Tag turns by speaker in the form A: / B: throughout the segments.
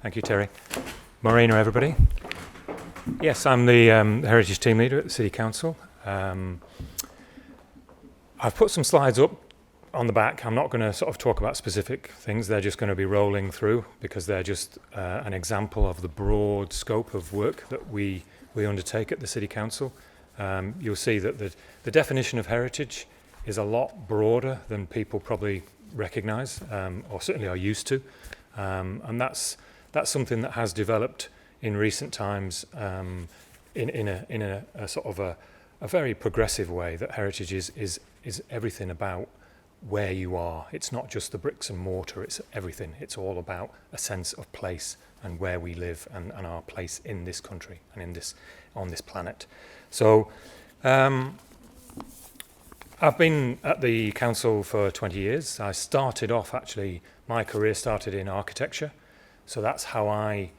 A: Thank you, Terry. Morena, everybody. Yes, I'm the Heritage Team Leader at the City Council. I've put some slides up on the back. I'm not going to sort of talk about specific things. They're just going to be rolling through because they're just an example of the broad scope of work that we undertake at the City Council. You'll see that the definition of heritage is a lot broader than people probably recognise, or certainly are used to. And that's something that has developed in recent times in a sort of a very progressive way, that heritage is everything about where you are. It's not just the bricks and mortar, it's everything. It's all about a sense of place and where we live and our place in this country and on this planet. So I've been at the council for 20 years. I started off, actually, my career started in architecture. So that's how I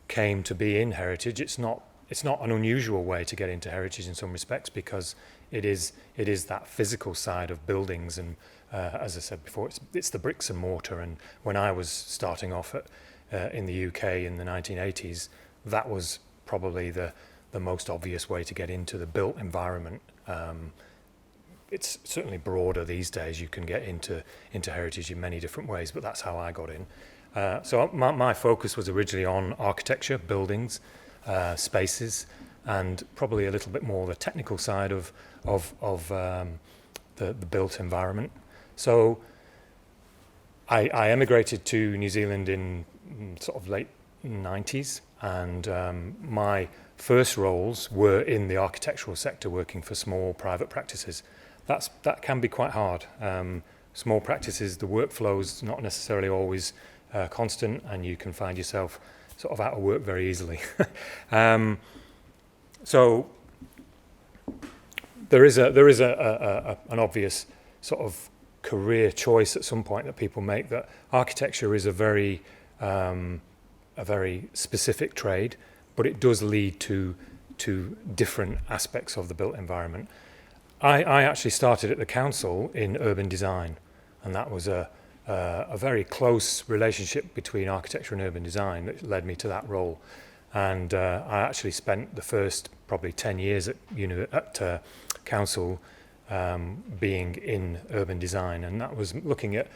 A: came to be in heritage. It's not an unusual way to get into heritage in some respects, because it is that physical side of buildings, and as I said before, it's the bricks and mortar. And when I was starting off in the UK in the 1980s, that was probably the most obvious way to get into the built environment. It's certainly broader these days. You can get into heritage in many different ways, but that's how I got in. So my focus was originally on architecture, buildings, spaces, and probably a little bit more the technical side of the built environment. So I emigrated to New Zealand in sort of late 90s, and my first roles were in the architectural sector, working for small private practices. That can be quite hard. Small practices, the workflow's not necessarily always constant, and you can find yourself sort of out of work very easily. So there is an obvious sort of career choice at some point that people make, that architecture is a very specific trade, but it does lead to different aspects of the built environment. I actually started at the council in urban design, and that was a very close relationship between architecture and urban design that led me to that role. And I actually spent the first probably 10 years at council being in urban design, and that was looking at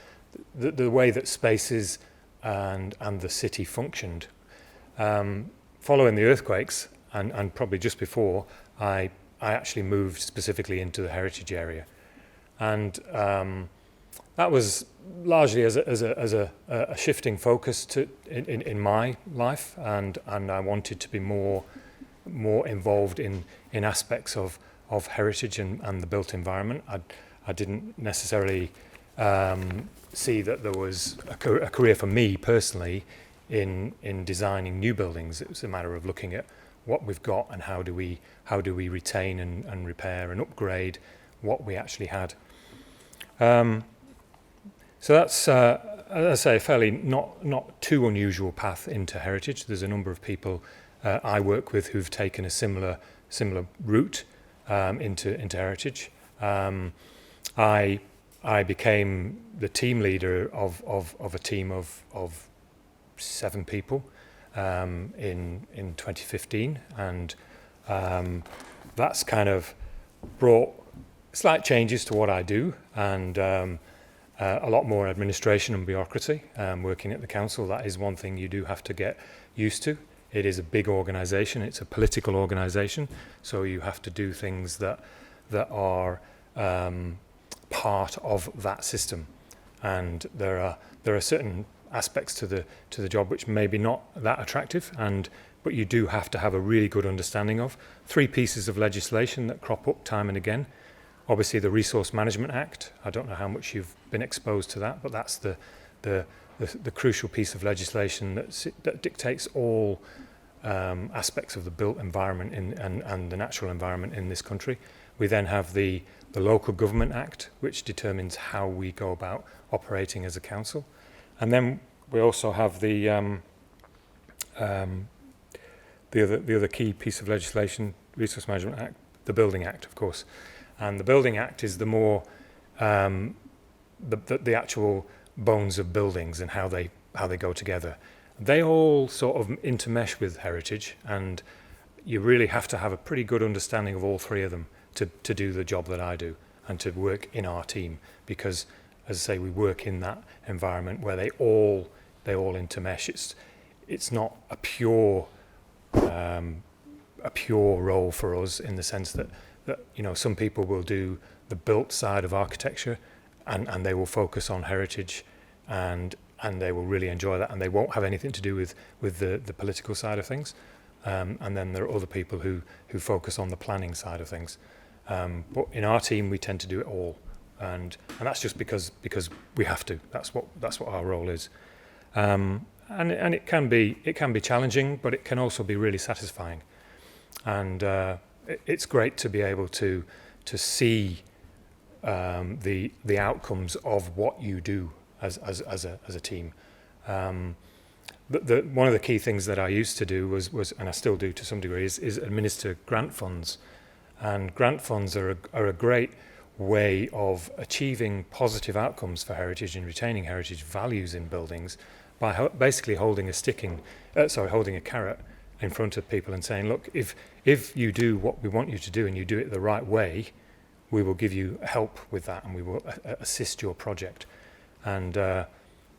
A: the way that spaces and the city functioned. Following the earthquakes, and probably just before, I actually moved specifically into the heritage area, and that was largely as a shifting focus in my life, and I wanted to be more involved in aspects of heritage and the built environment. I didn't necessarily see that there was a career for me personally in designing new buildings. It was a matter of looking at what we've got and how do we retain and repair and upgrade what we actually had. So that's, as I say, a fairly not too unusual path into heritage. There's a number of people I work with who've taken a similar route into heritage. I became the team leader of a team of 7 people in 2015, and that's kind of brought slight changes to what I do, and a lot more administration and bureaucracy. Working at the council, that is one thing you do have to get used to. It is a big organisation, it's a political organisation, so you have to do things that are part of that system. And there are certain aspects to the job which may be not that attractive, but you do have to have a really good understanding of 3 pieces of legislation that crop up time and again. Obviously, the Resource Management Act. I don't know how much you've been exposed to that, but that's the crucial piece of legislation that dictates all aspects of the built environment and the natural environment in this country. We then have the Local Government Act, which determines how we go about operating as a council. And then we also have the other key piece of legislation, Resource Management Act, the Building Act, of course. And the Building Act is the more the actual bones of buildings and how they go together. they all sort of intermesh with heritage, and you really have to have a pretty good understanding of all three of them to do the job that I do and to work in our team, because, as I say, we work in that environment where they all intermesh. It's not a pure role for us, in the sense that some people will do the built side of architecture, and they will focus on heritage, and they will really enjoy that, and they won't have anything to do with the political side of things. And then there are other people who focus on the planning side of things. But in our team, we tend to do it all, and that's just because we have to. That's what our role is. And it can be challenging, but it can also be really satisfying. And it's great to be able to see the outcomes of what you do as a team. But one of the key things that I used to do was, and I still do to some degree, is administer grant funds. And grant funds are a great way of achieving positive outcomes for heritage and retaining heritage values in buildings by basically holding a carrot in front of people and saying, look, if you do what we want you to do and you do it the right way, we will give you help with that, and we will assist your project. And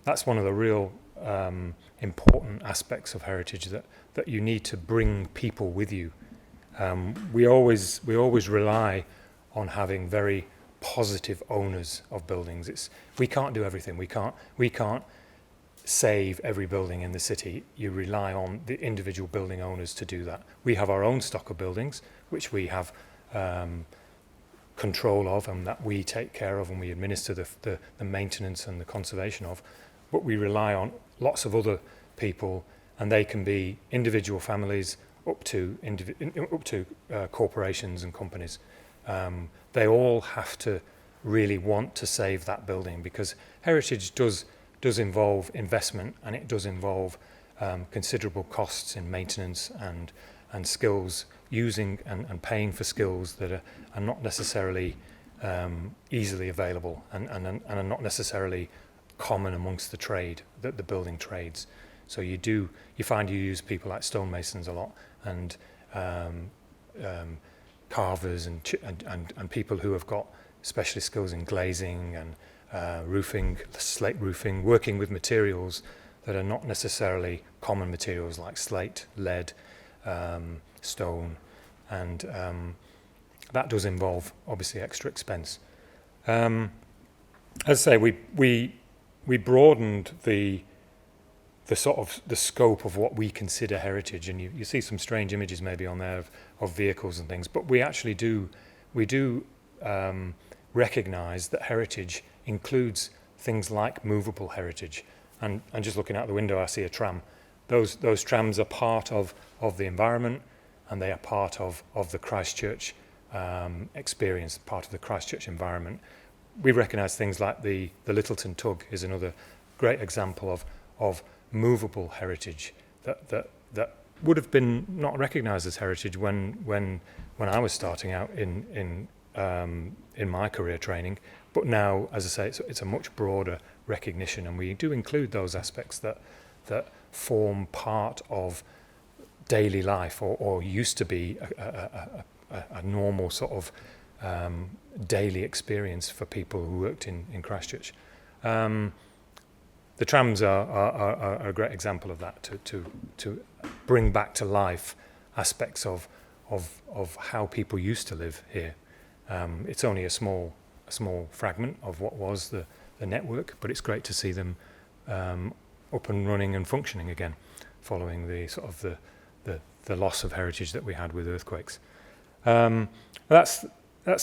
A: that's one of the real important aspects of heritage, that you need to bring people with you. We always rely on having very positive owners of buildings. We can't do everything. We can't save every building in the city. You rely on the individual building owners to do that. We have our own stock of buildings, which we have control of, and that we take care of, and we administer the maintenance and the conservation of. But we rely on lots of other people, and they can be individual families up to corporations and companies. They all have to really want to save that building, because heritage does involve investment, and it does involve considerable costs in maintenance and skills, using and paying for skills that are not necessarily easily available, and are not necessarily common amongst the building trades. So you find you use people like stonemasons a lot, and carvers and people who have got specialist skills in glazing and roofing, slate roofing, working with materials that are not necessarily common materials like slate, lead, stone, and that does involve obviously extra expense. As I say, we broadened the sort of the scope of what we consider heritage, and you see some strange images maybe on there of vehicles and things, but we actually do recognise that heritage includes things like movable heritage. And just looking out the window, I see a tram. Those trams are part of the environment, and they are part of the Christchurch experience, part of the Christchurch environment. We recognise things like the Littleton Tug is another great example of movable heritage that would have been not recognised as heritage when I was starting out in my career training. But now, as I say, it's a much broader recognition, and we do include those aspects that form part of daily life, or used to be a normal sort of daily experience for people who worked in Christchurch. The trams are a great example of that, to bring back to life aspects of how people used to live here. It's only a small fragment of what was the network, but it's great to see them up and running and functioning again, following the sort of the loss of heritage that we had with earthquakes. That's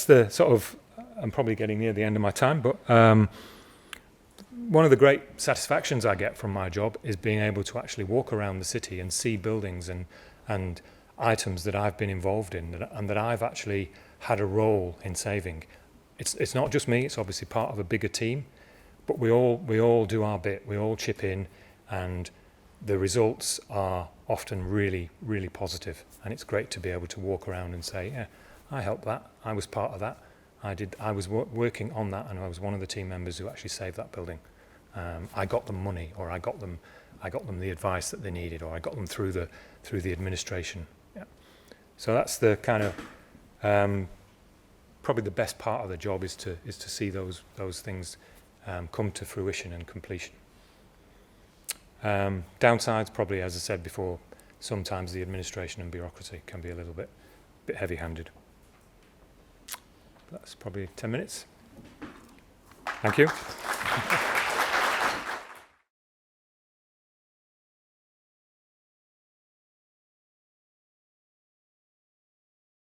A: the sort of, I'm probably getting near the end of my time, but one of the great satisfactions I get from my job is being able to actually walk around the city and see buildings and items that I've been involved in and that I've actually had a role in saving. It's not just me, it's obviously part of a bigger team, but we all do our bit, we all chip in, and the results are often really, really positive. And it's great to be able to walk around and say, yeah, I helped that, I was part of that, I was working on that, and I was one of the team members who actually saved that building. I got them money, or I I got them the advice that they needed, or I got them through the administration. Yeah. So that's the kind of probably the best part of the job is to see those things come to fruition and completion. Downsides, probably, as I said before, sometimes the administration and bureaucracy can be a little bit heavy-handed. That's probably 10 minutes. Thank you.